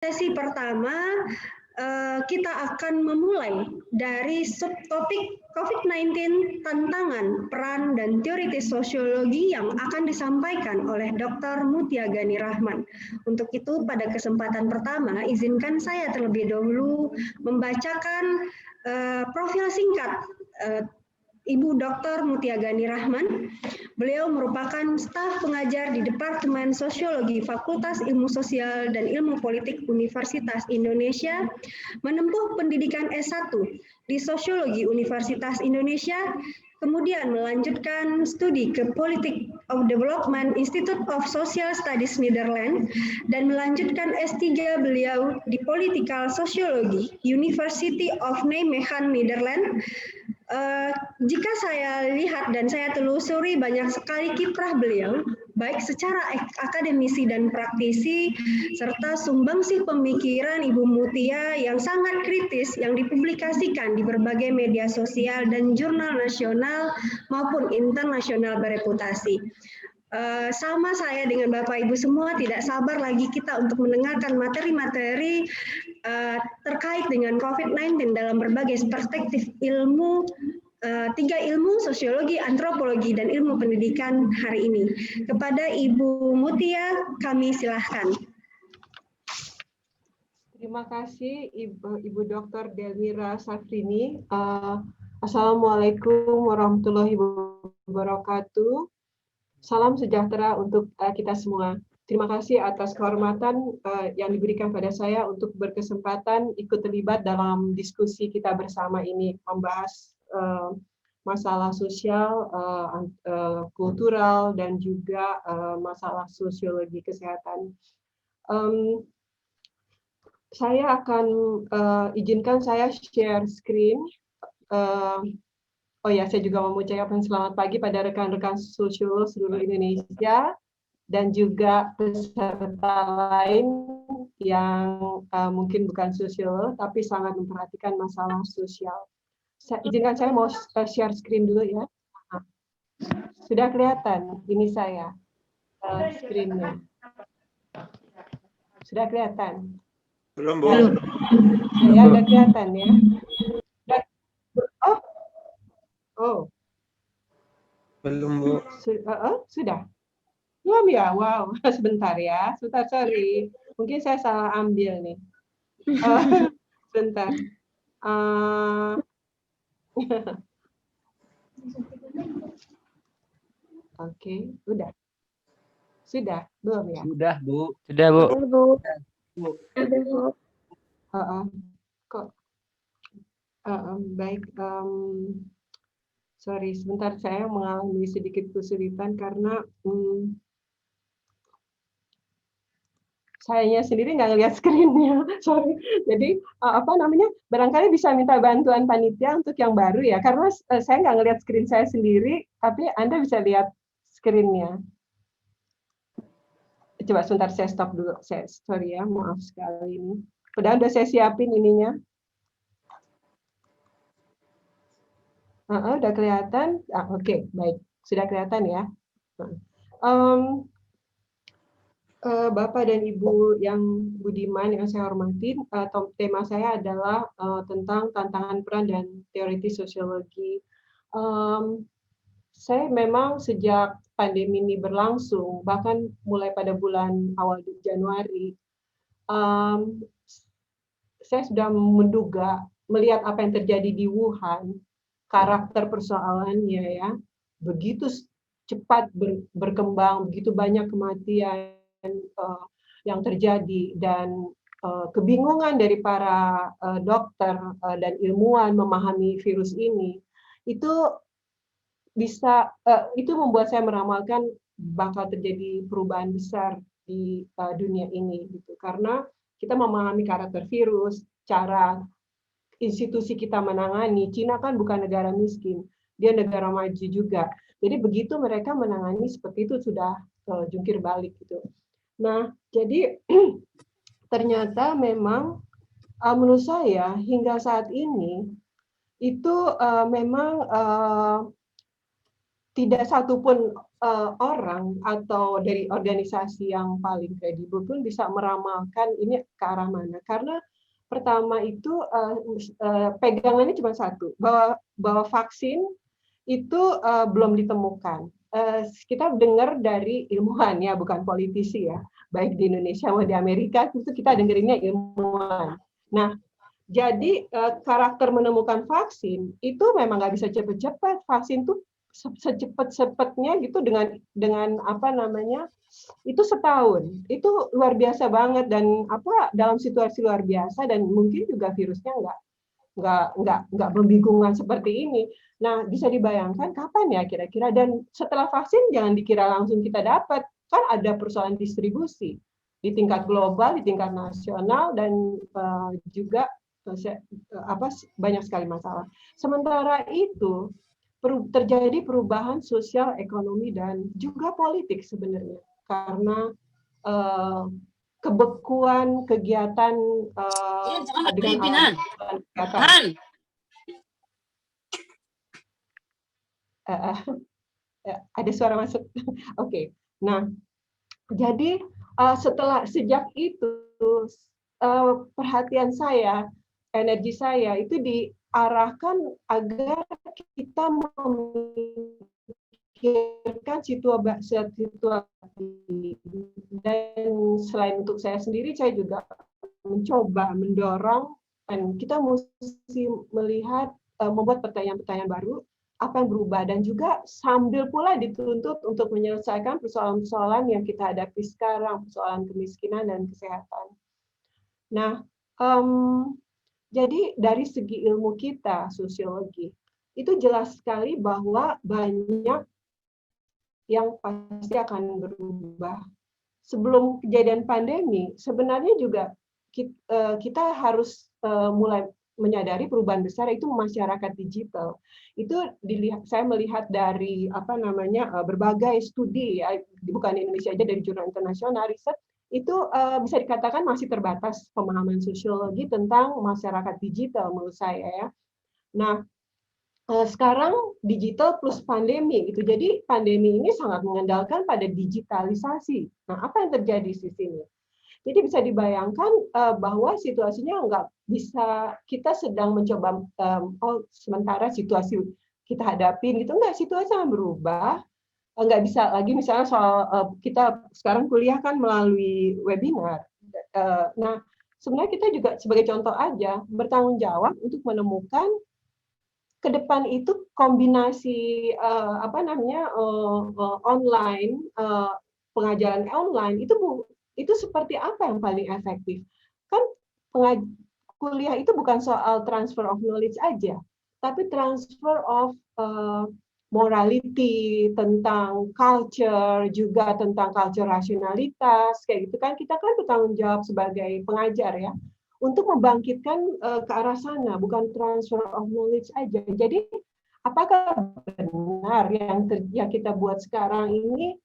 Sesi pertama kita akan memulai dari subtopik COVID-19 tantangan, peran, dan teoritis sosiologi yang akan disampaikan oleh Dr. Mutia Gani Rahman. Untuk itu pada kesempatan pertama izinkan saya terlebih dahulu membacakan profil singkat Ibu Dr. Mutia Gani Rahman. Beliau merupakan staf pengajar di Departemen Sosiologi Fakultas Ilmu Sosial dan Ilmu Politik Universitas Indonesia, menempuh pendidikan S1 di Sosiologi Universitas Indonesia, kemudian melanjutkan studi ke Politik of Development Institute of Social Studies Netherlands, dan melanjutkan S3 beliau di Political Sociology University of Nijmegen, Netherlands. Jika saya lihat dan saya telusuri banyak sekali kiprah beliau, baik secara akademisi dan praktisi, serta sumbangsih pemikiran Ibu Mutia yang sangat kritis yang dipublikasikan di berbagai media sosial dan jurnal nasional maupun internasional bereputasi. Sama saya dengan Bapak Ibu semua tidak sabar lagi kita untuk mendengarkan materi-materi terkait dengan COVID-19 dalam berbagai perspektif ilmu, 3 ilmu, sosiologi, antropologi, dan ilmu pendidikan hari ini. Kepada Ibu Mutia, kami silahkan. Terima kasih Ibu Dr. Delmira Safrini. Assalamualaikum warahmatullahi wabarakatuh. Salam sejahtera untuk kita semua. Terima kasih atas kehormatan yang diberikan pada saya untuk berkesempatan ikut terlibat dalam diskusi kita bersama ini, membahas masalah sosial, kultural, dan juga masalah sosiologi kesehatan. Saya akan izinkan saya share screen. Oh ya, saya juga mau mengucapkan selamat pagi pada rekan-rekan sosiolog seluruh Indonesia dan juga peserta lain yang mungkin bukan sosiolog tapi sangat memperhatikan masalah sosial. Izinkan saya mau share screen dulu ya. Sudah kelihatan ini saya screen-nya. Sudah kelihatan? Belum, Bu. Ya, sudah kelihatan ya. Oh. Belum, Bu. Sudah. Belum ya? Wow, sebentar ya. Sebentar, sorry. Mungkin saya salah ambil nih. Sebentar. Oke, udah. Sudah, belum ya? Sudah, Bu. Sudah, Bu. Sudah, Bu. Kok? Baik. Sorry, sebentar saya mengalami sedikit kesulitan karena sayanya sendiri nggak ngelihat screen-nya. Sorry. Jadi barangkali bisa minta bantuan panitia untuk yang baru ya, karena saya nggak ngelihat screen saya sendiri, tapi Anda bisa lihat screen-nya. Coba sebentar saya stop dulu. Sorry ya, maaf sekali ini. Padahal udah saya siapin ininya. Udah kelihatan? Oke, baik. Sudah kelihatan ya. Bapak dan Ibu yang budiman yang saya hormati, tema saya adalah tentang tantangan peran dan teoritis sosiologi. Saya memang sejak pandemi ini berlangsung, bahkan mulai pada bulan awal Januari, saya sudah menduga melihat apa yang terjadi di Wuhan, karakter persoalannya ya, begitu cepat berkembang, begitu banyak kematian yang terjadi, dan kebingungan dari para dokter dan ilmuwan memahami virus ini, itu membuat saya meramalkan bakal terjadi perubahan besar di dunia ini, gitu. Karena kita memahami karakter virus, cara institusi kita menangani. Cina kan bukan negara miskin, dia negara maju juga. Jadi begitu mereka menangani seperti itu sudah jungkir balik gitu. Nah, jadi ternyata memang menurut saya hingga saat ini itu memang tidak satupun orang atau dari organisasi yang paling kredibel pun bisa meramalkan ini ke arah mana. Karena pertama itu pegangannya cuma satu, bahwa vaksin itu belum ditemukan. Kita dengar dari ilmuwan ya, bukan politisi ya. Baik di Indonesia maupun di Amerika itu kita dengerinnya ilmuwan. Nah, jadi karakter menemukan vaksin itu memang nggak bisa cepat-cepat. Vaksin tuh secepat-cepatnya gitu dengan apa namanya itu setahun. Itu luar biasa banget dan dalam situasi luar biasa dan mungkin juga virusnya nggak membingungkan seperti ini. Nah, bisa dibayangkan kapan ya kira-kira, dan setelah vaksin jangan dikira langsung kita dapat, kan ada persoalan distribusi di tingkat global, di tingkat nasional, dan juga banyak sekali masalah. Sementara itu terjadi perubahan sosial, ekonomi, dan juga politik sebenarnya karena kebekuan kegiatan dengan kegiatan ada suara masuk. Oke. Nah, jadi sejak itu perhatian saya, energi saya itu diarahkan agar kita memikirkan situasi, dan selain untuk saya sendiri, saya juga mencoba mendorong, dan kita mesti melihat, membuat pertanyaan-pertanyaan baru, apa yang berubah, dan juga sambil pula dituntut untuk menyelesaikan persoalan-persoalan yang kita hadapi sekarang, persoalan kemiskinan dan kesehatan. Nah, jadi dari segi ilmu kita, sosiologi, itu jelas sekali bahwa banyak yang pasti akan berubah. Sebelum kejadian pandemi, sebenarnya juga kita harus mulai menyadari perubahan besar itu masyarakat digital. Itu saya melihat dari berbagai studi ya, bukan di Indonesia aja, dari jurnal internasional riset itu bisa dikatakan masih terbatas pemahaman sosiologi tentang masyarakat digital menurut saya ya. Nah, sekarang digital plus pandemi gitu. Jadi pandemi ini sangat mengandalkan pada digitalisasi. Nah, apa yang terjadi di sini? Jadi bisa dibayangkan bahwa situasinya nggak bisa, kita sedang mencoba, sementara situasi kita hadapin gitu, nggak, situasi yang berubah, nggak bisa lagi misalnya soal kita sekarang kuliah kan melalui webinar. Nah, sebenarnya kita juga sebagai contoh aja bertanggung jawab untuk menemukan ke depan itu kombinasi online, pengajaran online itu seperti apa yang paling efektif. Kan kuliah itu bukan soal transfer of knowledge aja, tapi transfer of morality, tentang culture, juga tentang culture rasionalitas, kayak gitu kan. Kita kan bertanggung jawab sebagai pengajar ya, untuk membangkitkan ke arah sana, bukan transfer of knowledge aja. Jadi, apakah benar yang kita buat sekarang ini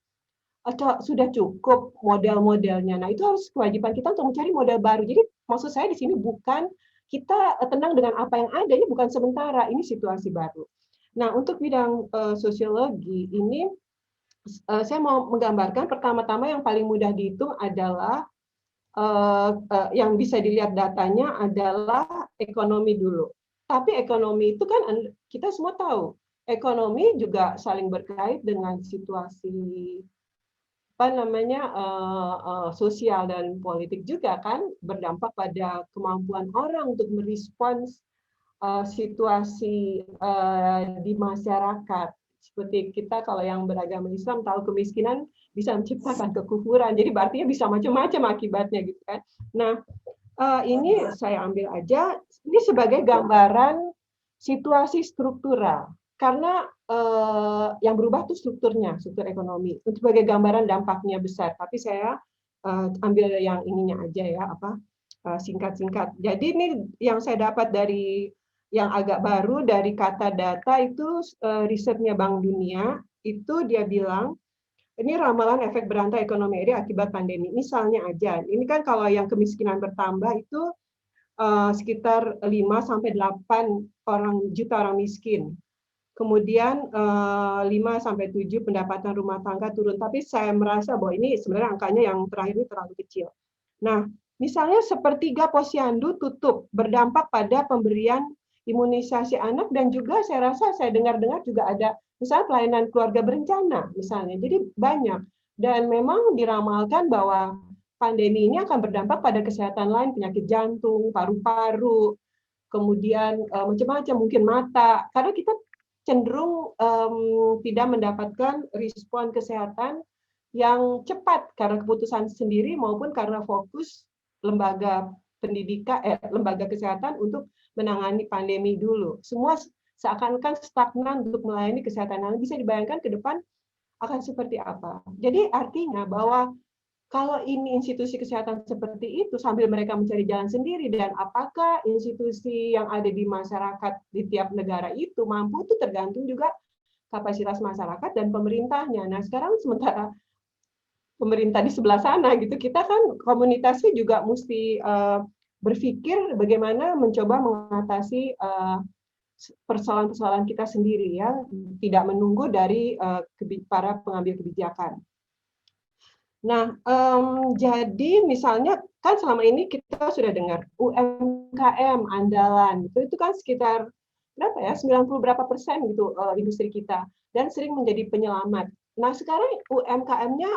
sudah cukup model-modelnya? Nah, itu harus kewajiban kita untuk mencari model baru. Jadi, maksud saya di sini bukan kita tenang dengan apa yang ada, ini bukan sementara, ini situasi baru. Nah, untuk bidang sosiologi ini, saya mau menggambarkan pertama-tama yang paling mudah dihitung adalah yang bisa dilihat datanya adalah ekonomi dulu. Tapi ekonomi itu kan kita semua tahu, ekonomi juga saling berkait dengan situasi sosial dan politik juga kan, berdampak pada kemampuan orang untuk merespons situasi di masyarakat. Seperti kita kalau yang beragama Islam tahu kemiskinan bisa menciptakan kekufuran, jadi berarti bisa macam-macam akibatnya gitu kan. Nah, ini saya ambil aja ini sebagai gambaran situasi struktural, karena yang berubah itu struktur ekonomi, untuk sebagai gambaran dampaknya besar. Tapi saya ambil yang ininya aja ya, singkat-singkat. Jadi ini yang saya dapat dari yang agak baru dari kata data itu, risetnya Bank Dunia, itu dia bilang, ini ramalan efek berantai ekonomi akibat pandemi. Misalnya aja, ini kan kalau yang kemiskinan bertambah itu sekitar 5-8 juta orang miskin. Kemudian 5-7 pendapatan rumah tangga turun. Tapi saya merasa bahwa ini sebenarnya angkanya yang terakhir ini terlalu kecil. Nah, misalnya sepertiga posyandu tutup, berdampak pada pemberian imunisasi anak, dan juga saya rasa saya dengar-dengar juga ada misalnya pelayanan keluarga berencana misalnya. Jadi banyak, dan memang diramalkan bahwa pandemi ini akan berdampak pada kesehatan lain, penyakit jantung, paru-paru, kemudian macam-macam, mungkin mata, karena kita cenderung tidak mendapatkan respon kesehatan yang cepat karena keputusan sendiri maupun karena fokus lembaga pendidikan, lembaga kesehatan untuk menangani pandemi dulu. Semua seakan-akan stagnan untuk melayani kesehatan. Nah, bisa dibayangkan ke depan akan seperti apa. Jadi artinya bahwa kalau ini institusi kesehatan seperti itu sambil mereka mencari jalan sendiri, dan apakah institusi yang ada di masyarakat di tiap negara itu mampu, itu tergantung juga kapasitas masyarakat dan pemerintahnya. Nah, sekarang sementara pemerintah di sebelah sana gitu, kita kan komunitasnya juga mesti berpikir bagaimana mencoba mengatasi persoalan-persoalan kita sendiri, ya, tidak menunggu dari para pengambil kebijakan. Nah, jadi misalnya kan selama ini kita sudah dengar UMKM andalan itu kan sekitar berapa ya, 90 berapa persen gitu industri kita, dan sering menjadi penyelamat. Nah, sekarang UMKM-nya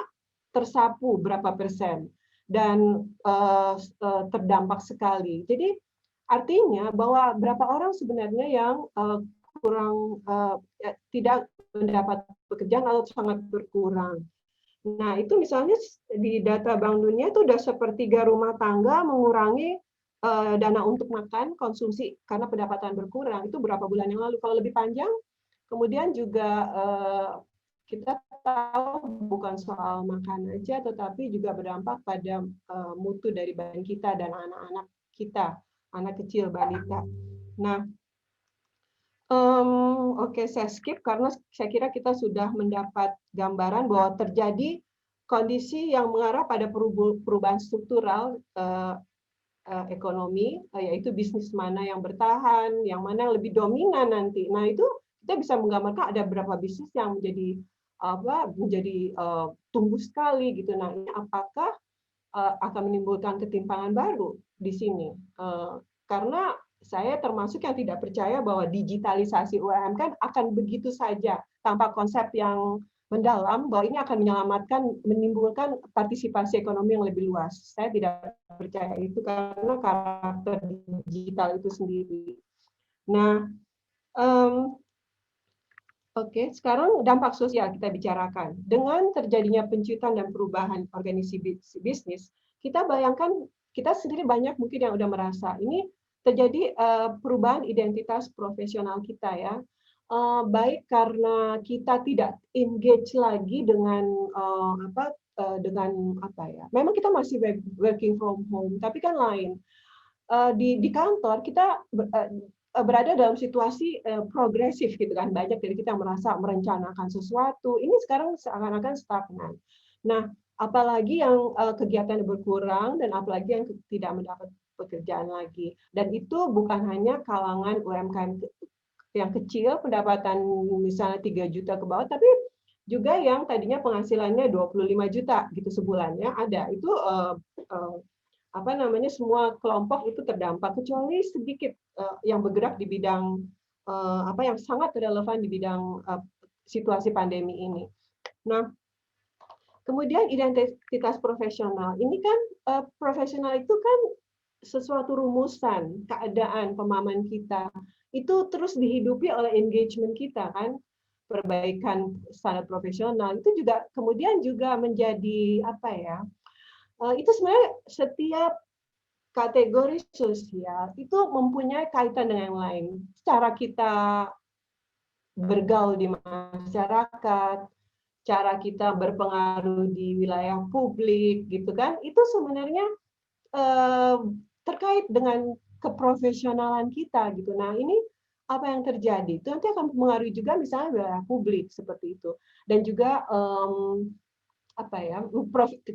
tersapu berapa persen dan terdampak sekali. Jadi artinya bahwa berapa orang sebenarnya yang kurang tidak mendapat pekerjaan atau sangat berkurang. Nah, itu misalnya di data Bank Dunia itu udah sepertiga rumah tangga mengurangi dana untuk makan, konsumsi karena pendapatan berkurang. Itu berapa bulan yang lalu. Kalau lebih panjang, kemudian juga kita tahu bukan soal makan aja, tetapi juga berdampak pada mutu dari badan kita dan anak-anak kita, anak kecil, balita. Nah, Oke, saya skip karena saya kira kita sudah mendapat gambaran bahwa terjadi kondisi yang mengarah pada perubahan struktural ekonomi, yaitu bisnis mana yang bertahan, yang mana yang lebih dominan nanti. Nah, itu kita bisa menggambarkan ada berapa bisnis yang menjadi tumbuh sekali gitu. Nah, ini apakah akan menimbulkan ketimpangan baru di sini? Karena saya termasuk yang tidak percaya bahwa digitalisasi UMKM akan begitu saja tanpa konsep yang mendalam, bahwa ini akan menyelamatkan, menimbulkan partisipasi ekonomi yang lebih luas. Saya tidak percaya itu karena karakter digital itu sendiri. Nah, oke, sekarang dampak sosial kita bicarakan. Dengan terjadinya penciutan dan perubahan organisasi bisnis, kita bayangkan, kita sendiri banyak mungkin yang udah merasa ini terjadi perubahan identitas profesional kita, ya. Baik karena kita tidak engage lagi dengan memang kita masih working from home, tapi kan lain. Di kantor kita berada dalam situasi progresif gitu kan, banyak dari kita yang merasa merencanakan sesuatu, ini sekarang seakan-akan stagnan. Nah, apalagi yang kegiatan berkurang dan apalagi yang tidak mendapat pekerjaan lagi, dan itu bukan hanya kalangan UMKM yang kecil pendapatan misalnya 3 juta ke bawah, tapi juga yang tadinya penghasilannya 25 juta gitu sebulannya ada. Itu semua kelompok itu terdampak, kecuali sedikit yang bergerak di bidang yang sangat relevan di bidang situasi pandemi ini. Nah, kemudian identitas profesional. Ini kan profesional itu kan sesuatu rumusan, keadaan, pemahaman kita. Itu terus dihidupi oleh engagement kita kan. Perbaikan standar profesional itu juga kemudian juga menjadi itu sebenarnya setiap kategori sosial itu mempunyai kaitan dengan yang lain. Cara kita bergaul di masyarakat, cara kita berpengaruh di wilayah publik, gitu kan? Itu sebenarnya terkait dengan keprofesionalan kita, gitu. Nah, ini apa yang terjadi? Itu nanti akan mempengaruhi juga misalnya wilayah publik seperti itu, dan juga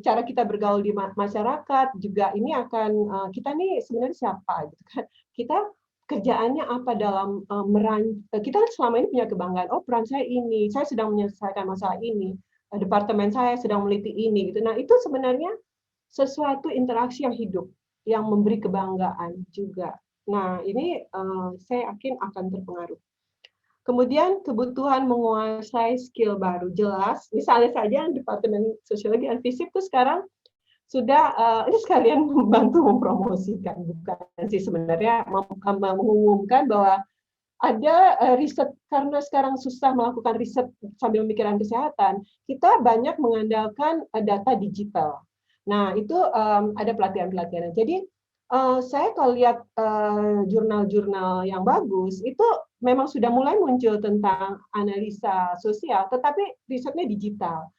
cara kita bergaul di masyarakat juga ini akan kita nih sebenarnya siapa gitu kan, kita kerjaannya apa dalam kita selama ini punya kebanggaan, oh peran saya ini, saya sedang menyelesaikan masalah ini, departemen saya sedang meneliti ini gitu. Nah, itu sebenarnya sesuatu interaksi yang hidup yang memberi kebanggaan juga. Nah, ini saya yakin akan terpengaruh. Kemudian kebutuhan menguasai skill baru jelas, misalnya saja Departemen Sosiologi dan Fisip itu sekarang sudah ini sekalian membantu mempromosikan, bukan sih sebenarnya mengumumkan bahwa ada riset, karena sekarang susah melakukan riset sambil memikirkan kesehatan, kita banyak mengandalkan data digital. Nah, itu ada pelatihan-pelatihan. Jadi saya kalau lihat jurnal-jurnal yang bagus, itu memang sudah mulai muncul tentang analisa sosial, tetapi risetnya digital.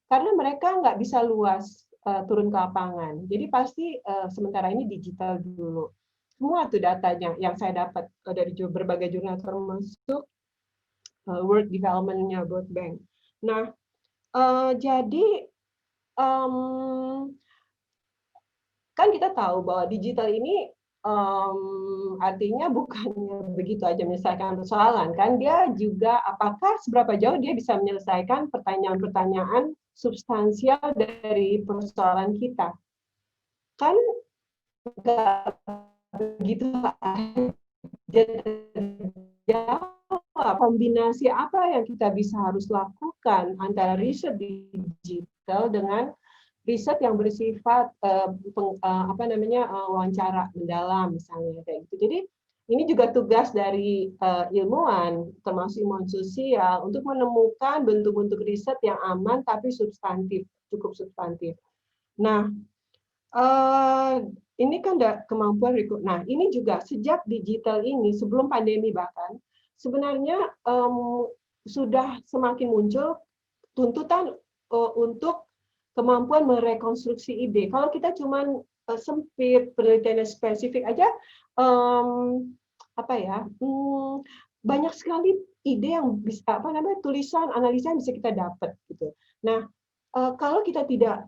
Karena mereka nggak bisa luas turun ke lapangan. Jadi pasti sementara ini digital dulu. Semua tuh datanya yang saya dapat dari berbagai jurnal termasuk World Development-nya World Bank. Nah, jadi kan kita tahu bahwa digital ini artinya bukannya begitu aja menyelesaikan persoalan, kan dia juga apakah seberapa jauh dia bisa menyelesaikan pertanyaan-pertanyaan substansial dari persoalan kita. Kan nggak begitu aja. Kombinasi apa yang kita bisa harus lakukan antara riset digital dengan riset yang bersifat wawancara mendalam misalnya kayak gitu. Jadi ini juga tugas dari ilmuwan termasuk ilmuwan sosial untuk menemukan bentuk-bentuk riset yang aman tapi substantif, cukup substantif. Nah, ini kan kemampuan rekrut. Nah, ini juga sejak digital ini sebelum pandemi bahkan sebenarnya sudah semakin muncul tuntutan untuk kemampuan merekonstruksi ide. Kalau kita cuma sempit, penelitiannya spesifik aja, banyak sekali ide yang bisa, tulisan, analisa yang bisa kita dapat gitu. Nah, kalau kita tidak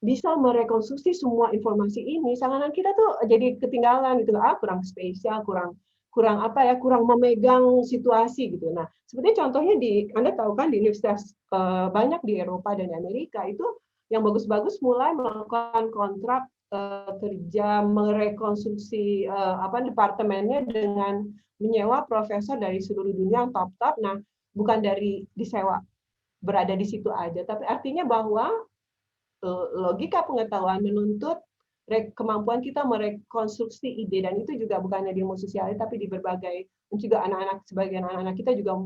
bisa merekonstruksi semua informasi ini, seakan-akan kita tuh jadi ketinggalan gitu, kurang spesial, kurang memegang situasi gitu. Nah, seperti contohnya Anda tahu kan di universitas banyak di Eropa dan Amerika itu yang bagus-bagus mulai melakukan kontrak kerja merekonstruksi departemennya dengan menyewa profesor dari seluruh dunia yang top-top. Nah, bukan dari disewa berada di situ aja, tapi artinya bahwa logika pengetahuan menuntut kemampuan kita merekonstruksi ide, dan itu juga bukannya di ilmu sosial tapi di berbagai, juga sebagian anak-anak kita juga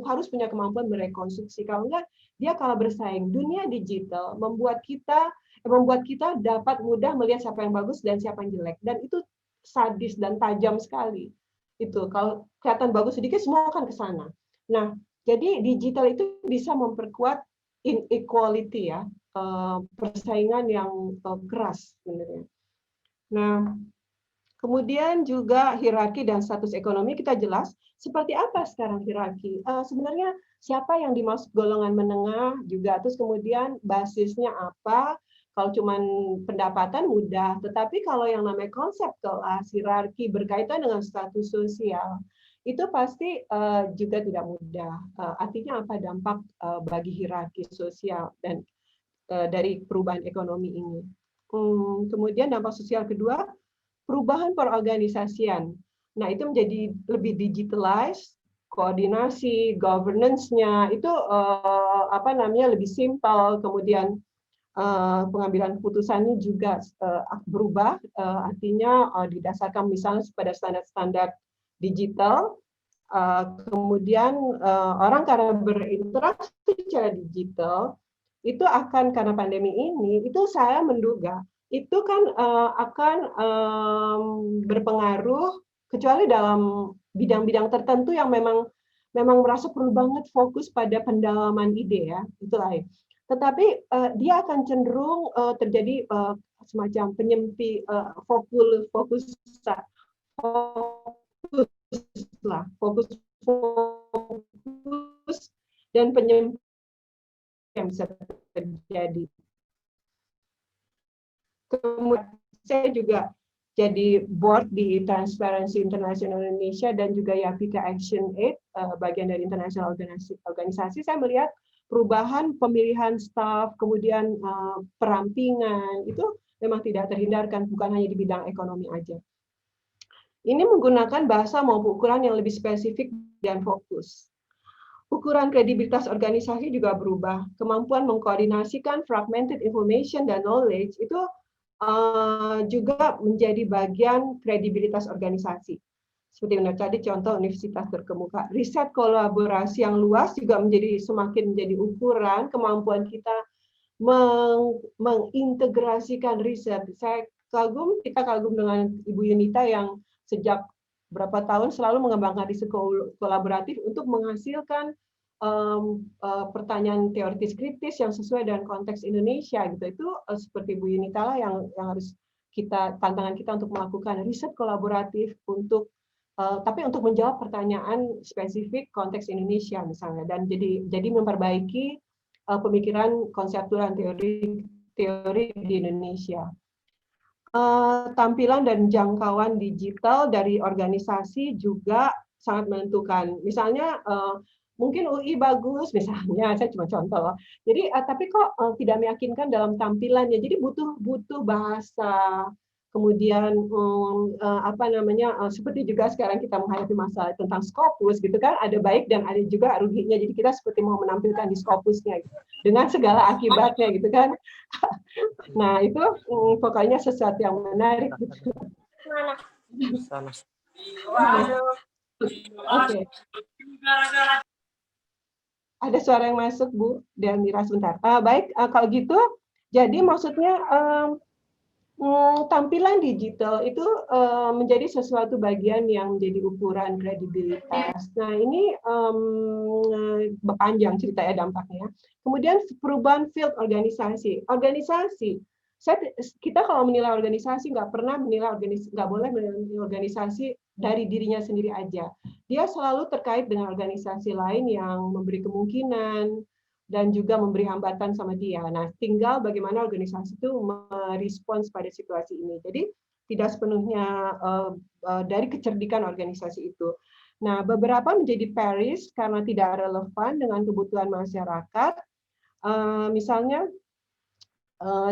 harus punya kemampuan merekonstruksi. Kalau enggak, dia kalah bersaing. Dunia digital membuat kita dapat mudah melihat siapa yang bagus dan siapa yang jelek, dan itu sadis dan tajam sekali. Itu kalau kelihatan bagus sedikit semua akan ke sana. Nah, jadi digital itu bisa memperkuat inequality ya, persaingan yang keras sebenarnya. Nah, kemudian juga hierarki dan status ekonomi kita jelas. Seperti apa sekarang hierarki? Sebenarnya siapa yang dimaksud golongan menengah juga, terus kemudian basisnya apa? Kalau cuma pendapatan mudah, tetapi kalau yang namanya konsep kelas, hierarki berkaitan dengan status sosial, itu pasti juga tidak mudah. Artinya apa dampak bagi hierarki sosial dan dari perubahan ekonomi ini. Kemudian dampak sosial kedua, perubahan perorganisasian. Nah, itu menjadi lebih digitalized, koordinasi, governance-nya itu lebih simpel, kemudian pengambilan keputusannya juga berubah, artinya didasarkan misalnya pada standar-standar digital. Kemudian orang karena berinteraksi secara digital itu akan, karena pandemi ini, itu saya menduga itu kan akan berpengaruh, kecuali dalam bidang-bidang tertentu yang memang merasa perlu banget fokus pada pendalaman ide ya, itu lain. Tetapi dia akan cenderung terjadi semacam fokus dan penyempit yang bisa terjadi. Kemudian saya juga jadi board di Transparency International Indonesia dan juga Yapika Action Aid, bagian dari internasional organisasi, saya melihat perubahan pemilihan staf, kemudian perampingan, itu memang tidak terhindarkan, bukan hanya di bidang ekonomi aja. Ini menggunakan bahasa maupun ukuran yang lebih spesifik dan fokus. Ukuran kredibilitas organisasi juga berubah. Kemampuan mengkoordinasikan fragmented information dan knowledge itu juga menjadi bagian kredibilitas organisasi. Seperti tadi contoh universitas terkemuka. Riset kolaborasi yang luas juga semakin menjadi ukuran kemampuan kita mengintegrasikan riset. Kita kagum dengan Ibu Yunita yang sejak berapa tahun selalu mengembangkan riset kolaboratif untuk menghasilkan pertanyaan teoritis kritis yang sesuai dengan konteks Indonesia gitu. Itu seperti Bu Yunita lah yang harus tantangan kita untuk melakukan riset kolaboratif tapi untuk menjawab pertanyaan spesifik konteks Indonesia misalnya, dan jadi memperbaiki pemikiran konseptual teori di Indonesia. Tampilan dan jangkauan digital dari organisasi juga sangat menentukan. Misalnya mungkin UI bagus, misalnya saya cuma contoh. Jadi tapi kok tidak meyakinkan dalam tampilannya. Jadi butuh bahasa, kemudian seperti juga sekarang kita menghadapi masalah tentang Scopus gitu kan, ada baik dan ada juga ruginya. Jadi kita seperti mau menampilkan di Scopusnya gitu, dengan segala akibatnya gitu kan. Nah itu pokoknya sesuatu yang menarik gitu. Oke. Ada suara yang masuk, Bu, dan Mira sebentar. Baik, kalau gitu, jadi maksudnya tampilan digital itu menjadi sesuatu bagian yang menjadi ukuran kredibilitas. Nah, ini panjang ceritanya dampaknya. Kemudian perubahan field organisasi. Kita kalau menilai organisasi nggak boleh menilai organisasi dari dirinya sendiri aja. Dia selalu terkait dengan organisasi lain yang memberi kemungkinan dan juga memberi hambatan sama dia. Nah, tinggal bagaimana organisasi itu merespons pada situasi ini. Jadi tidak sepenuhnya dari kecerdikan organisasi itu. Nah, beberapa menjadi peris karena tidak relevan dengan kebutuhan masyarakat. Misalnya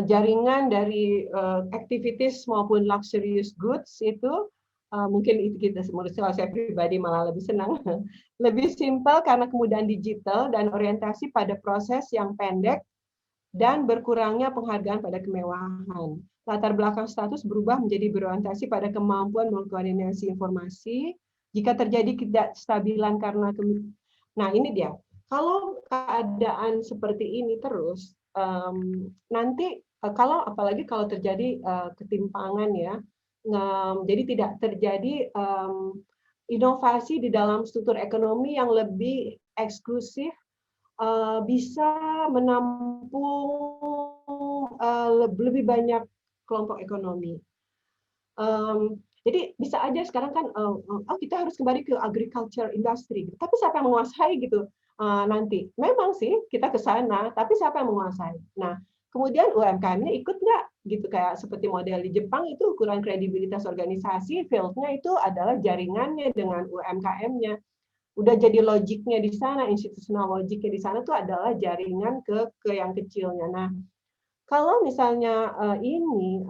jaringan dari activities maupun luxurious goods itu mungkin itu menurut saya pribadi malah lebih senang. Lebih simpel karena kemudahan digital dan orientasi pada proses yang pendek dan berkurangnya penghargaan pada kemewahan. Latar belakang status berubah menjadi berorientasi pada kemampuan mengkoordinasi informasi. Jika terjadi ketidakstabilan karena nah ini dia. Kalau keadaan seperti ini terus, nanti apalagi kalau terjadi ketimpangan ya, jadi tidak terjadi inovasi di dalam struktur ekonomi yang lebih eksklusif, bisa menampung lebih banyak kelompok ekonomi. Jadi bisa aja sekarang kan, kita harus kembali ke agriculture industry, tapi siapa yang menguasai gitu nanti? Memang sih kita ke sana, tapi siapa yang menguasai? Nah, kemudian UMKM-nya ikut nggak? Gitu kayak seperti model di Jepang itu ukuran kredibilitas organisasi, field-nya itu adalah jaringannya dengan UMKM-nya. Udah jadi logiknya di sana, institusional logiknya di sana tuh adalah jaringan ke yang kecilnya. Nah, kalau misalnya ini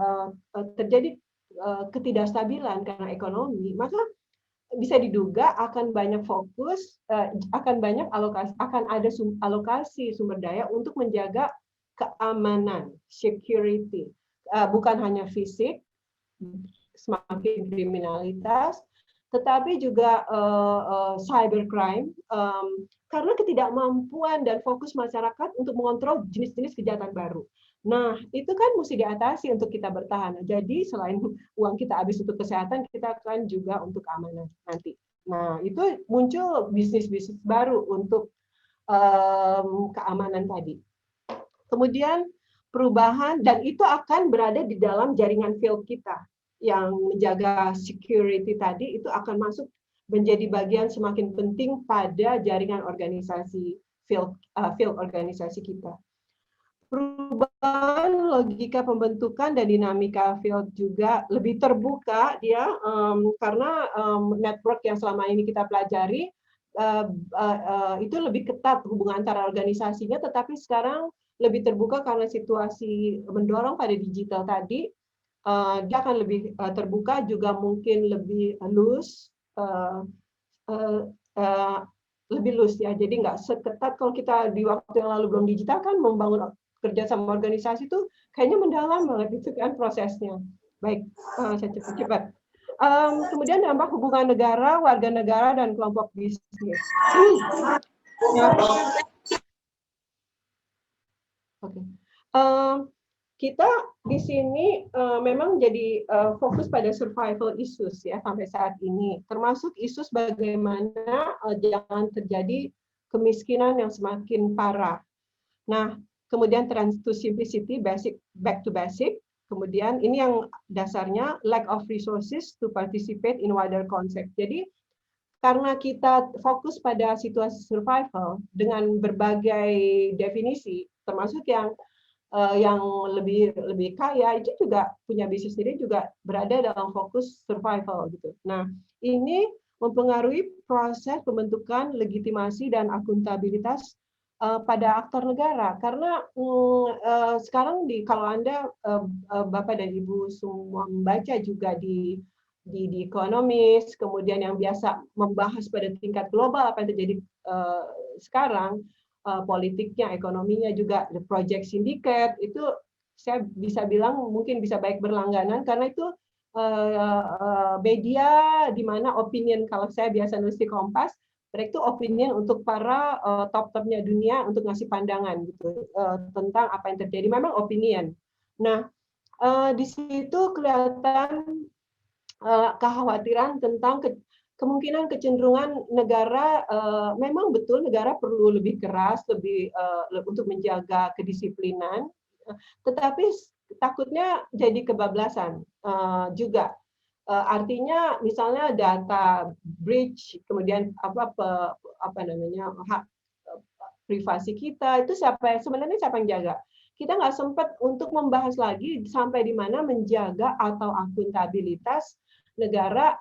terjadi ketidakstabilan karena ekonomi, maka bisa diduga akan banyak fokus, akan ada alokasi sumber daya untuk menjaga keamanan, security, bukan hanya fisik, semakin kriminalitas, tetapi juga cybercrime, karena ketidakmampuan dan fokus masyarakat untuk mengontrol jenis-jenis kejahatan baru. Nah, itu kan mesti diatasi untuk kita bertahan. Jadi selain uang kita habis untuk kesehatan, kita akan juga untuk keamanan nanti. Nah, itu muncul bisnis-bisnis baru untuk keamanan tadi. Kemudian perubahan, dan itu akan berada di dalam jaringan field kita yang menjaga security tadi, itu akan masuk menjadi bagian semakin penting pada jaringan organisasi field organisasi kita. Perubahan logika pembentukan dan dinamika field juga lebih terbuka dia karena network yang selama ini kita pelajari itu lebih ketat hubungan antara organisasinya, tetapi sekarang lebih terbuka karena situasi mendorong pada digital tadi. Dia akan lebih terbuka, juga mungkin lebih loose, lebih loose ya. Jadi nggak seketat kalau kita di waktu yang lalu belum digital kan membangun kerja sama organisasi itu kayaknya mendalam banget itu kan prosesnya. Baik, saya cepat-cepat. Kemudian dampak hubungan negara, warga negara, dan kelompok bisnis. Ya. Oke. Kita di sini memang jadi fokus pada survival issues ya sampai saat ini, termasuk isu bagaimana jangan terjadi kemiskinan yang semakin parah. Nah, kemudian trans to simplicity, basic, back to basic. Kemudian ini yang dasarnya lack of resources to participate in wider concept. Jadi karena kita fokus pada situasi survival dengan berbagai definisi, termasuk yang lebih kaya itu juga punya bisnis sendiri juga berada dalam fokus survival gitu. Nah, ini mempengaruhi proses pembentukan legitimasi dan akuntabilitas pada aktor negara, karena sekarang kalau Anda Bapak dan Ibu semua membaca juga di Economist, kemudian yang biasa membahas pada tingkat global apa yang terjadi sekarang, politiknya, ekonominya juga, the project syndicate itu saya bisa bilang mungkin bisa baik berlangganan karena itu media di mana opinion, kalau saya biasa nulis di Kompas, mereka itu opinion untuk para top-topnya dunia untuk ngasih pandangan gitu tentang apa yang terjadi. Memang opinion. Nah, di situ kelihatan kekhawatiran tentang kemungkinan kecenderungan negara, memang betul negara perlu lebih keras, lebih untuk menjaga kedisiplinan, tetapi takutnya jadi kebablasan juga. Artinya misalnya data breach, kemudian apa namanya hak privasi kita itu sebenarnya siapa yang jaga? Kita nggak sempat untuk membahas lagi sampai di mana menjaga atau akuntabilitas negara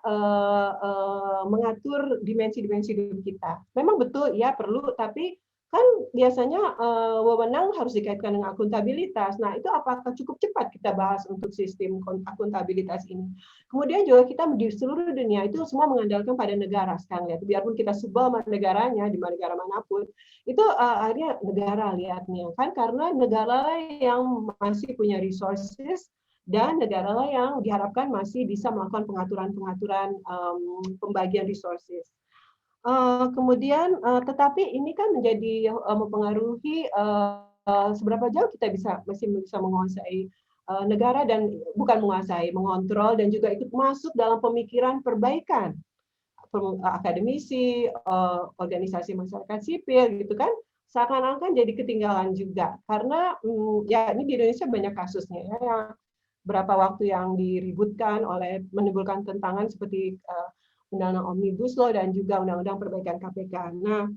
mengatur dimensi-dimensi hidup kita. Memang betul ya perlu, tapi kan biasanya wewenang harus dikaitkan dengan akuntabilitas. Nah, itu apakah cukup cepat kita bahas untuk sistem akuntabilitas ini? Kemudian juga kita di seluruh dunia itu semua mengandalkan pada negara sekarang lihat. Biarpun kita sebel sama negaranya di negara manapun, itu akhirnya negara lihatnya kan, karena negara yang masih punya resources dan negara yang diharapkan masih bisa melakukan pengaturan-pengaturan pembagian resources. Kemudian, tetapi ini kan menjadi mempengaruhi seberapa jauh kita masih bisa menguasai negara dan bukan menguasai, mengontrol dan juga ikut masuk dalam pemikiran perbaikan akademisi, organisasi masyarakat sipil gitu kan, seakan-akan jadi ketinggalan juga karena ya ini di Indonesia banyak kasusnya ya, yang berapa waktu yang diributkan oleh menimbulkan tentangan seperti Undang-Undang Omnibus Law dan juga Undang-Undang Perbaikan KPK. Nah,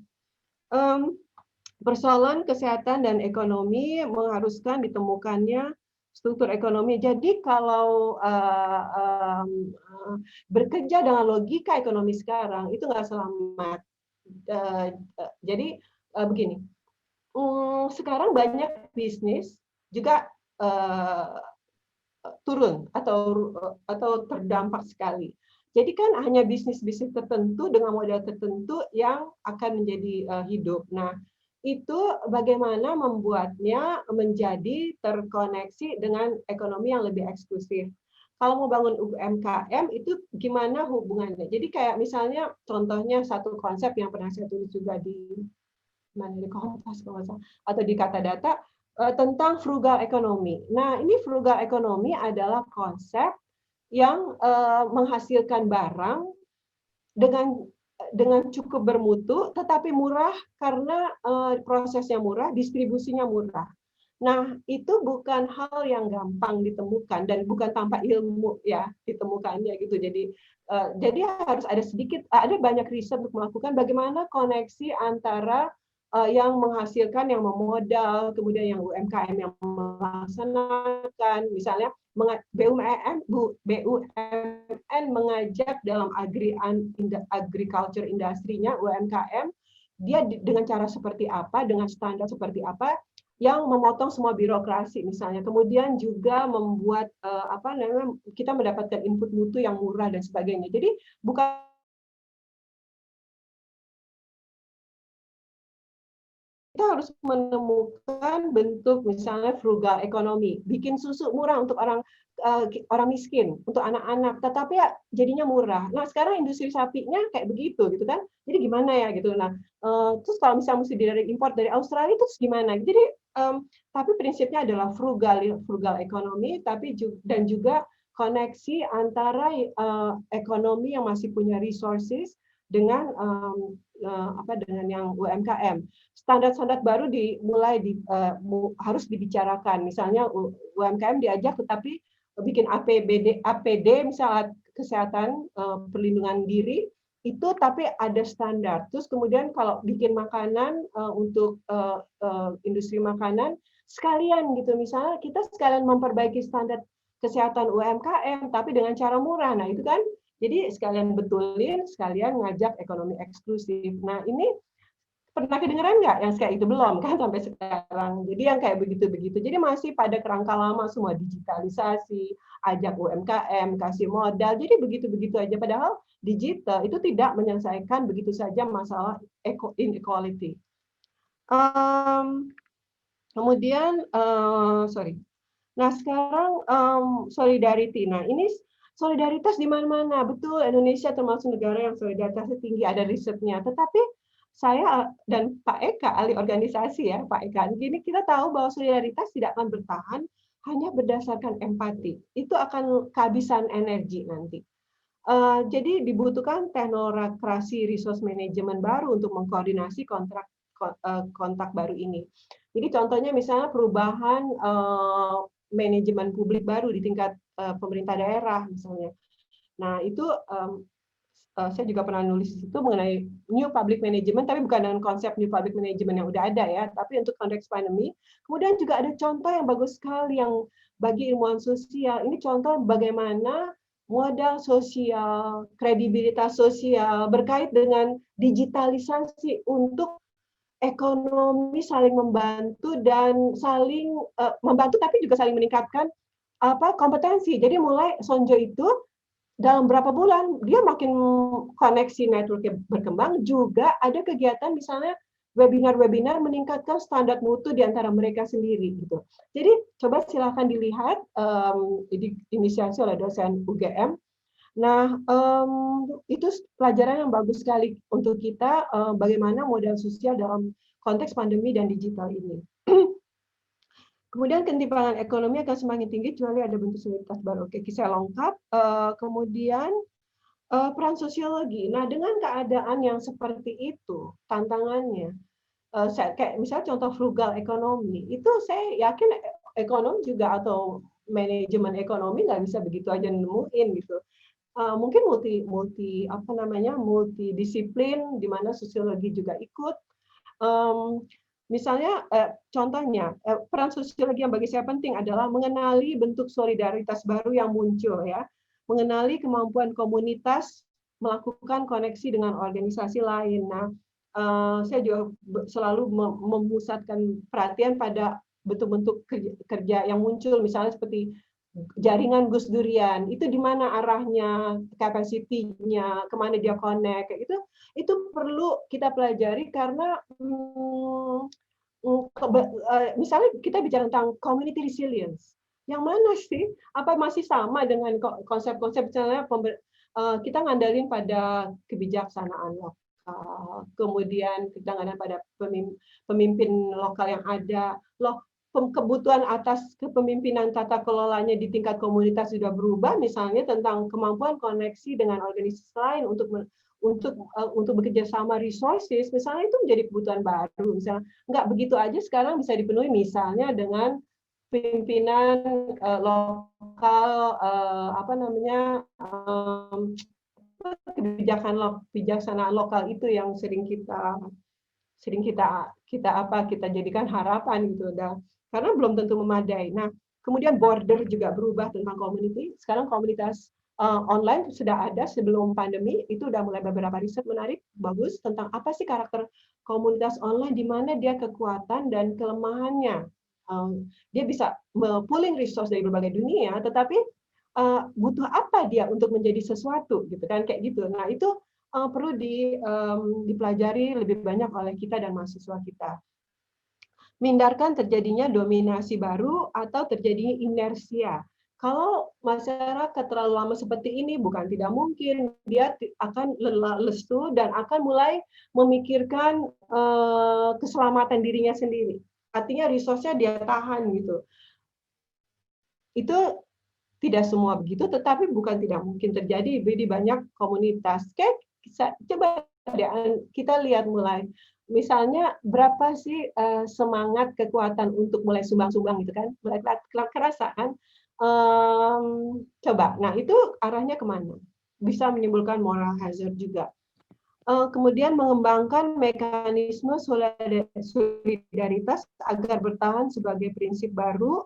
persoalan kesehatan dan ekonomi mengharuskan ditemukannya struktur ekonomi. Jadi kalau bekerja dengan logika ekonomi sekarang itu nggak selamat. Jadi begini, sekarang banyak bisnis juga turun atau terdampak sekali. Jadi kan hanya bisnis-bisnis tertentu dengan model tertentu yang akan menjadi hidup. Nah, itu bagaimana membuatnya menjadi terkoneksi dengan ekonomi yang lebih eksklusif. Kalau mau bangun UMKM itu gimana hubungannya? Jadi kayak misalnya contohnya satu konsep yang pernah saya tulis juga di Kompas atau di Kata Data tentang frugal economy. Nah, ini frugal economy adalah konsep yang menghasilkan barang dengan cukup bermutu, tetapi murah karena prosesnya murah, distribusinya murah. Nah, itu bukan hal yang gampang ditemukan dan bukan tanpa ilmu ya ditemukannya gitu. Jadi harus ada banyak riset untuk melakukan bagaimana koneksi antara yang menghasilkan, yang memodal, kemudian yang UMKM yang melaksanakan, misalnya BUMN mengajak dalam agriculture industrinya UMKM, dia dengan cara seperti apa, dengan standar seperti apa, yang memotong semua birokrasi misalnya, kemudian juga membuat kita mendapatkan input mutu yang murah dan sebagainya. Jadi bukan kita harus menemukan bentuk misalnya frugal ekonomi, bikin susu murah untuk orang miskin, untuk anak-anak, tetapi ya jadinya murah. Nah sekarang industri sapinya kayak begitu gitu kan, jadi gimana ya gitu. Nah terus kalau misalnya mesti dari import dari Australia terus gimana? Jadi tapi prinsipnya adalah frugal ekonomi, tapi dan juga koneksi antara ekonomi yang masih punya resources dengan dengan yang UMKM. Standar-standar baru harus dibicarakan. Misalnya UMKM diajak tetapi bikin APD misalnya kesehatan perlindungan diri itu tapi ada standar. Terus kemudian kalau bikin makanan untuk industri makanan sekalian gitu, misalnya kita sekalian memperbaiki standar kesehatan UMKM tapi dengan cara murah. Nah, itu kan jadi sekalian betulin, sekalian ngajak ekonomi eksklusif. Nah, ini pernah kedengeran nggak yang kayak itu? Belum kan sampai sekarang. Jadi yang kayak begitu-begitu. Jadi masih pada kerangka lama semua, digitalisasi, ajak UMKM, kasih modal. Jadi begitu-begitu aja. Padahal digital itu tidak menyelesaikan begitu saja masalah inequality. Kemudian, sorry. Nah sekarang solidarity. Nah ini solidaritas di mana-mana. Betul, Indonesia termasuk negara yang solidaritasnya tinggi, ada risetnya. Tetapi saya dan Pak Eka, ahli organisasi ya, Pak Eka, gini kita tahu bahwa solidaritas tidak akan bertahan hanya berdasarkan empati. Itu akan kehabisan energi nanti. Jadi dibutuhkan teknokrasi resource management baru untuk mengkoordinasi kontak baru ini. Jadi contohnya misalnya perubahan manajemen publik baru di tingkat pemerintah daerah misalnya. Nah itu saya juga pernah nulis di situ mengenai new public management, tapi bukan dengan konsep new public management yang udah ada ya, tapi untuk konteks pandemi. Kemudian juga ada contoh yang bagus sekali yang bagi ilmuwan sosial. Ini contoh bagaimana modal sosial, kredibilitas sosial berkait dengan digitalisasi untuk ekonomi saling membantu dan saling membantu, tapi juga saling meningkatkan kompetensi. Jadi mulai Sonjo itu dalam berapa bulan dia makin koneksi networknya berkembang, juga ada kegiatan misalnya webinar-webinar meningkatkan standar mutu di antara mereka sendiri gitu. Jadi coba silakan dilihat, inisiasi oleh dosen UGM. Nah itu pelajaran yang bagus sekali untuk kita bagaimana modal sosial dalam konteks pandemi dan digital ini. Kemudian ketimpangan ekonomi akan semakin tinggi kecuali ada bentuk solidaritas baru. Oke, saya lengkap. Kemudian peran sosiologi. Nah, dengan keadaan yang seperti itu, tantangannya, kayak misalnya contoh frugal ekonomi, itu saya yakin ekonom juga atau manajemen ekonomi nggak bisa begitu aja nemuin gitu. Mungkin multidisiplin di mana sosiologi juga ikut. Misalnya contohnya peran sosiologi yang bagi saya penting adalah mengenali bentuk solidaritas baru yang muncul ya, mengenali kemampuan komunitas melakukan koneksi dengan organisasi lain. Nah, saya juga selalu memusatkan perhatian pada bentuk-bentuk kerja yang muncul, misalnya seperti jaringan Gus Durian, itu di mana arahnya, capacity-nya, kemana dia connect, kayak gitu. Itu perlu kita pelajari karena misalnya kita bicara tentang community resilience, yang mana sih? Apa masih sama dengan konsep-konsep misalnya kita ngandalin pada kebijaksanaan lokal, kemudian kita ngandalin pada pemimpin lokal yang ada. Kebutuhan atas kepemimpinan tata kelolanya di tingkat komunitas sudah berubah, misalnya tentang kemampuan koneksi dengan organisasi lain untuk bekerja sama resources, misalnya itu menjadi kebutuhan baru. Misalnya nggak begitu aja sekarang bisa dipenuhi misalnya dengan pimpinan lokal kebijaksanaan lokal itu yang sering sering kita jadikan harapan gitu, karena belum tentu memadai. Nah, kemudian border juga berubah tentang community. Sekarang komunitas online sudah ada sebelum pandemi, itu udah mulai beberapa riset menarik, bagus, tentang apa sih karakter komunitas online, di mana dia kekuatan dan kelemahannya. Dia bisa pooling resource dari berbagai dunia, tetapi butuh apa dia untuk menjadi sesuatu, gitu kan, kayak gitu. Nah, itu perlu dipelajari lebih banyak oleh kita dan mahasiswa kita. Menghindarkan terjadinya dominasi baru atau terjadinya inersia. Kalau masyarakat terlalu lama seperti ini, bukan tidak mungkin dia akan lesu dan akan mulai memikirkan keselamatan dirinya sendiri. Artinya resource-nya dia tahan gitu. Itu tidak semua begitu, tetapi bukan tidak mungkin terjadi di banyak komunitas. Coba kita lihat mulai. Misalnya berapa sih semangat kekuatan untuk mulai sumbang-sumbang gitu kan, mulai kerasa kan. Coba, nah itu arahnya kemana? Bisa menimbulkan moral hazard juga. Kemudian mengembangkan mekanisme solidaritas agar bertahan sebagai prinsip baru.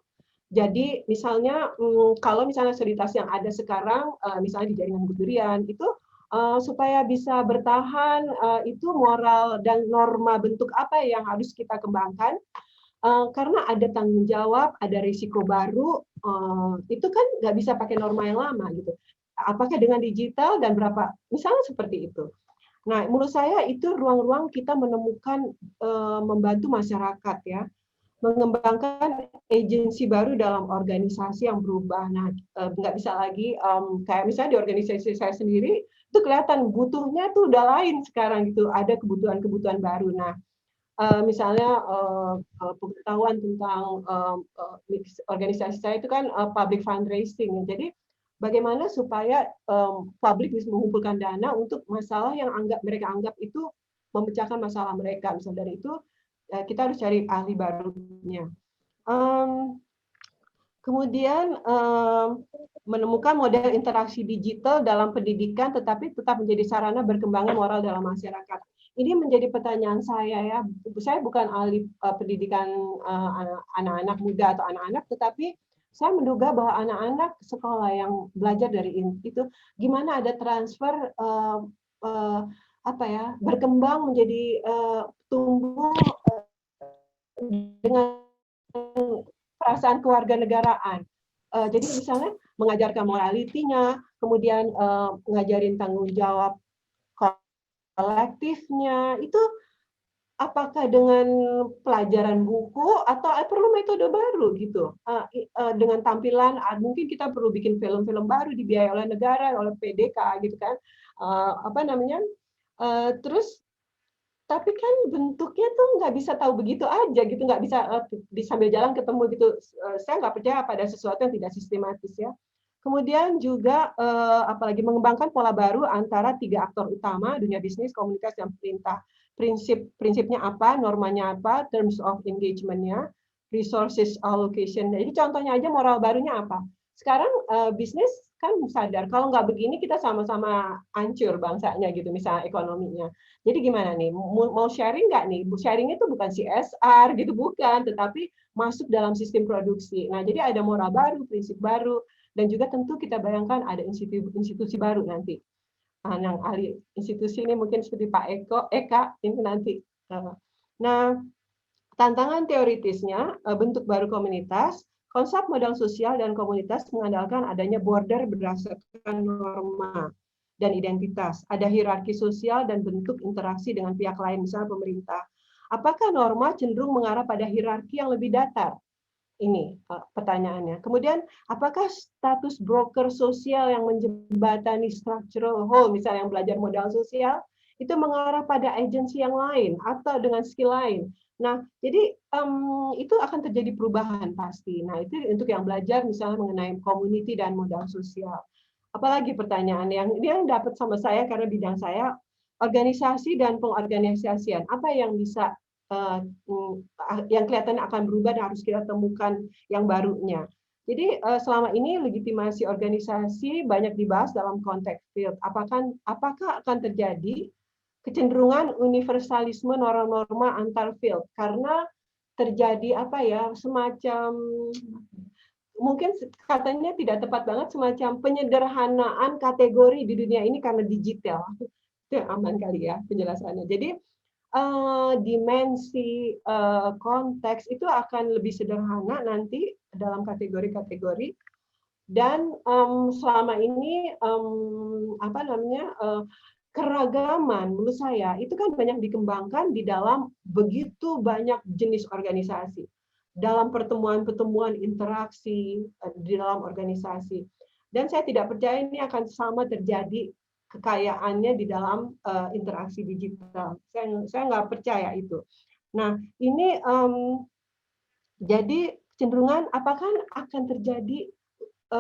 Jadi misalnya kalau misalnya solidaritas yang ada sekarang, misalnya di jaringan Gus Durian itu supaya bisa bertahan, itu moral dan norma bentuk apa yang harus kita kembangkan, karena ada tanggung jawab, ada risiko baru, itu kan nggak bisa pakai norma yang lama gitu. Apakah dengan digital dan berapa, misalnya seperti itu. Nah, menurut saya itu ruang-ruang kita menemukan membantu masyarakat ya, mengembangkan agensi baru dalam organisasi yang berubah. Nah, nggak bisa lagi kayak misalnya di organisasi saya sendiri itu kelihatan butuhnya tuh udah lain sekarang gitu, ada kebutuhan-kebutuhan baru. Nah, misalnya pengetahuan tentang organisasi saya itu kan public fundraising. Jadi bagaimana supaya publik bisa mengumpulkan dana untuk masalah yang mereka anggap itu memecahkan masalah mereka. Misalnya dari itu kita harus cari ahli barunya. Kemudian menemukan model interaksi digital dalam pendidikan, tetapi tetap menjadi sarana berkembangnya moral dalam masyarakat. Ini menjadi pertanyaan saya ya. Saya bukan ahli pendidikan anak-anak muda atau anak-anak, tetapi saya menduga bahwa anak-anak sekolah yang belajar dari itu, gimana ada transfer berkembang menjadi tumbuh dengan perasaan kewarganegaraan. Jadi misalnya mengajarkan moralitinya, kemudian ngajarin tanggung jawab kolektifnya, itu apakah dengan pelajaran buku atau perlu metode baru gitu, dengan tampilan mungkin kita perlu bikin film-film baru dibiayai oleh negara, oleh PDK gitu kan, terus tapi kan bentuknya tuh nggak bisa tahu begitu aja gitu, nggak bisa sambil jalan ketemu gitu. Saya nggak percaya pada sesuatu yang tidak sistematis ya. Kemudian juga apalagi mengembangkan pola baru antara 3 aktor utama, dunia bisnis, komunitas, dan pemerintah. Prinsipnya apa, normanya apa, terms of engagement-nya, resources allocation. Jadi contohnya aja moral barunya apa. Sekarang bisnis kan sadar kalau nggak begini kita sama-sama hancur bangsanya gitu, misalnya ekonominya. Jadi gimana nih, mau sharing nggak nih? Sharing itu bukan CSR gitu, bukan, tetapi masuk dalam sistem produksi. Nah, jadi ada moral baru, prinsip baru, dan juga tentu kita bayangkan ada institusi baru nanti. Yang ahli institusi ini mungkin seperti Pak Eka ini nanti. Nah, tantangan teoritisnya, bentuk baru komunitas, konsep modal sosial dan komunitas mengandalkan adanya border berdasarkan norma dan identitas. Ada hierarki sosial dan bentuk interaksi dengan pihak lain, misalnya pemerintah. Apakah norma cenderung mengarah pada hierarki yang lebih datar? Ini pertanyaannya. Kemudian, apakah status broker sosial yang menjembatani structural whole, misalnya yang belajar modal sosial, itu mengarah pada agensi yang lain atau dengan skill lain? Nah, jadi itu akan terjadi perubahan pasti. Nah, itu untuk yang belajar misalnya mengenai community dan modal sosial. Apalagi pertanyaan yang dapat sama saya karena bidang saya organisasi dan pengorganisasian. Apa yang bisa yang kelihatannya akan berubah dan harus kita temukan yang barunya. Jadi selama ini legitimasi organisasi banyak dibahas dalam konteks field. Apakah akan terjadi kecenderungan universalisme norma-norma antar field karena terjadi apa ya, semacam, mungkin katanya tidak tepat banget, semacam penyederhanaan kategori di dunia ini karena digital. Itu yang aman kali ya penjelasannya. Jadi dimensi konteks itu akan lebih sederhana nanti dalam kategori-kategori, dan selama ini apa namanya, keragaman menurut saya itu kan banyak dikembangkan di dalam begitu banyak jenis organisasi, dalam pertemuan-pertemuan interaksi di dalam organisasi, dan saya tidak percaya ini akan sama terjadi kekayaannya di dalam interaksi digital. Saya nggak percaya itu. Nah, ini jadi kecenderungan apakah akan terjadi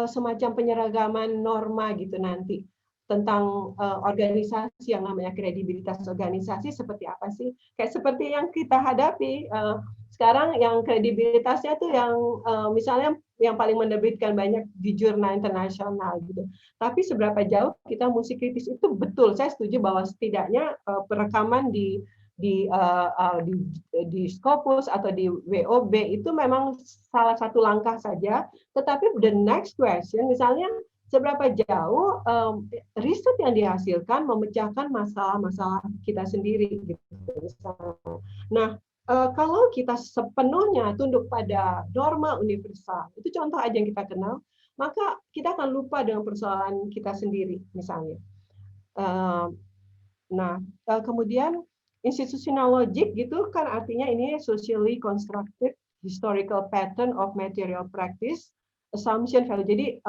semacam penyeragaman norma gitu nanti tentang organisasi, yang namanya kredibilitas organisasi seperti apa sih? Kayak seperti yang kita hadapi sekarang, yang kredibilitasnya tuh yang misalnya yang paling menerbitkan banyak di jurnal internasional gitu. Tapi seberapa jauh kita mesti kritis itu, betul. Saya setuju bahwa setidaknya perekaman di Scopus atau di WOB itu memang salah satu langkah saja. Tetapi the next question, misalnya seberapa jauh riset yang dihasilkan memecahkan masalah-masalah kita sendiri gitu. Nah, kalau kita sepenuhnya tunduk pada norma universal, itu contoh aja yang kita kenal, maka kita akan lupa dengan persoalan kita sendiri misalnya. Nah, kemudian institutional logic gitu kan artinya ini socially constructed historical pattern of material practice, assumption value. Jadi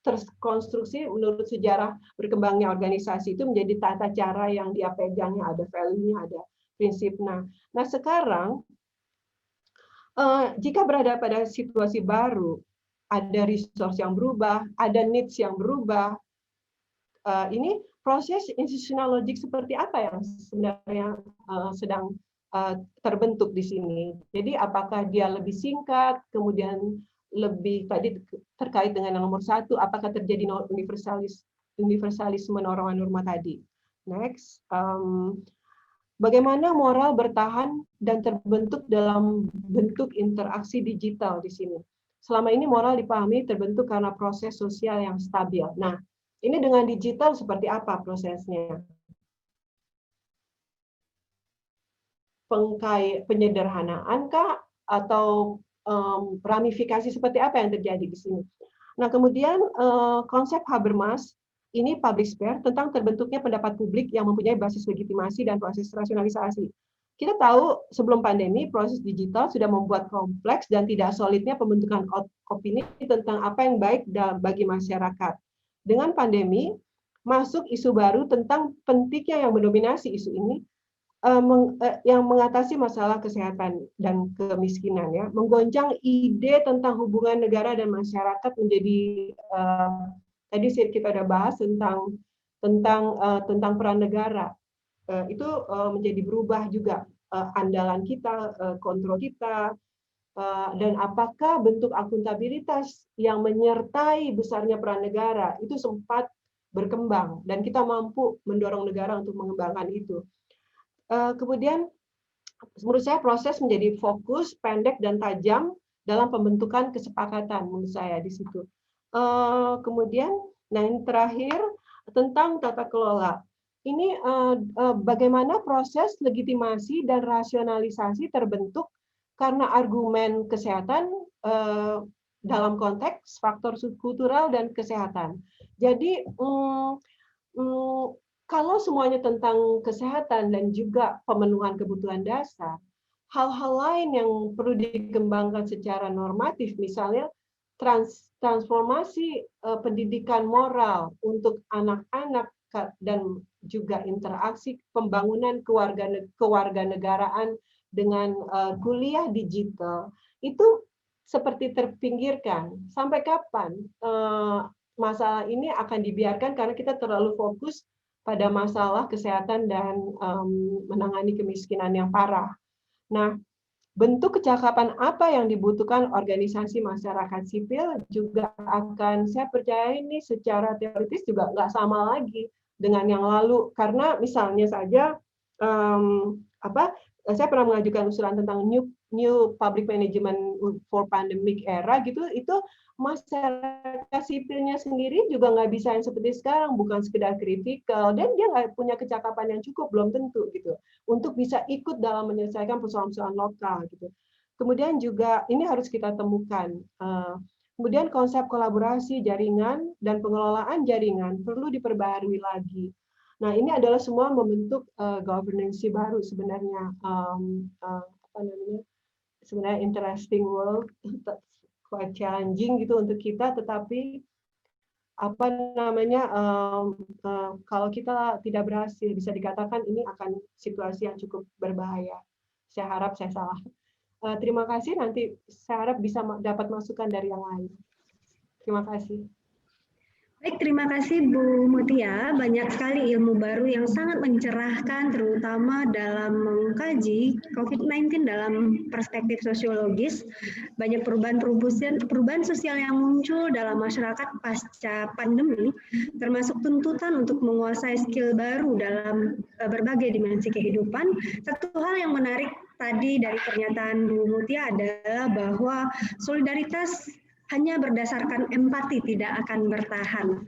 terkonstruksi menurut sejarah berkembangnya organisasi itu menjadi tata cara yang dia pegangnya, ada value-nya, ada prinsip. Nah sekarang jika berada pada situasi baru, ada resource yang berubah, ada needs yang berubah, ini proses institutional logic seperti apa yang sebenarnya sedang terbentuk di sini. Jadi apakah dia lebih singkat, kemudian lebih tadi terkait dengan yang nomor satu, apakah terjadi universalisme norma-norma tadi. Next, bagaimana moral bertahan dan terbentuk dalam bentuk interaksi digital di sini. Selama ini moral dipahami terbentuk karena proses sosial yang stabil. Nah, ini dengan digital seperti apa prosesnya? Penyederhanaan kah, atau ramifikasi seperti apa yang terjadi di sini? Nah, kemudian konsep Habermas ini public sphere tentang terbentuknya pendapat publik yang mempunyai basis legitimasi dan proses rasionalisasi. Kita tahu sebelum pandemi proses digital sudah membuat kompleks dan tidak solidnya pembentukan opini tentang apa yang baik bagi masyarakat. Dengan pandemi masuk isu baru tentang pentingnya yang mendominasi isu ini, yang mengatasi masalah kesehatan dan kemiskinan, ya, menggoncang ide tentang hubungan negara dan masyarakat menjadi tadi kita udah bahas tentang peran negara, itu menjadi berubah juga, andalan kita, kontrol kita, dan apakah bentuk akuntabilitas yang menyertai besarnya peran negara itu sempat berkembang dan kita mampu mendorong negara untuk mengembangkan itu. Kemudian menurut saya proses menjadi fokus, pendek, dan tajam dalam pembentukan kesepakatan menurut saya di situ. Kemudian, nah yang terakhir tentang tata kelola. Ini bagaimana proses legitimasi dan rasionalisasi terbentuk karena argumen kesehatan dalam konteks faktor subkultural dan kesehatan. Jadi kalau semuanya tentang kesehatan dan juga pemenuhan kebutuhan dasar, hal-hal lain yang perlu dikembangkan secara normatif, misalnya transformasi pendidikan moral untuk anak-anak dan juga interaksi pembangunan kewarganegaraan dengan kuliah digital, itu seperti terpinggirkan. Sampai kapan masalah ini akan dibiarkan karena kita terlalu fokus pada masalah kesehatan dan menangani kemiskinan yang parah. Nah, bentuk kecakapan apa yang dibutuhkan organisasi masyarakat sipil juga akan, saya percaya ini secara teoritis juga nggak sama lagi dengan yang lalu. Karena misalnya saja saya pernah mengajukan usulan tentang new public management for pandemic era gitu, itu masyarakat sipilnya sendiri juga nggak bisa yang seperti sekarang, bukan sekedar kritikal, dan dia nggak punya kecakapan yang cukup, belum tentu gitu, untuk bisa ikut dalam menyelesaikan persoalan-persoalan lokal gitu. Kemudian juga ini harus kita temukan. Kemudian konsep kolaborasi jaringan dan pengelolaan jaringan perlu diperbaharui lagi. Nah, ini adalah semua membentuk governance baru sebenarnya. Sebenarnya interesting world, quite challenging gitu untuk kita, tetapi kalau kita tidak berhasil, bisa dikatakan ini akan situasi yang cukup berbahaya. Saya harap saya salah. Terima kasih, nanti saya harap bisa dapat masukan dari yang lain. Terima kasih. Baik, terima kasih Bu Mutia. Banyak sekali ilmu baru yang sangat mencerahkan, terutama dalam mengkaji COVID-19 dalam perspektif sosiologis. Banyak perubahan sosial yang muncul dalam masyarakat pasca pandemi, termasuk tuntutan untuk menguasai skill baru dalam berbagai dimensi kehidupan. Satu hal yang menarik tadi dari pernyataan Bu Mutia adalah bahwa solidaritas hanya berdasarkan empati tidak akan bertahan.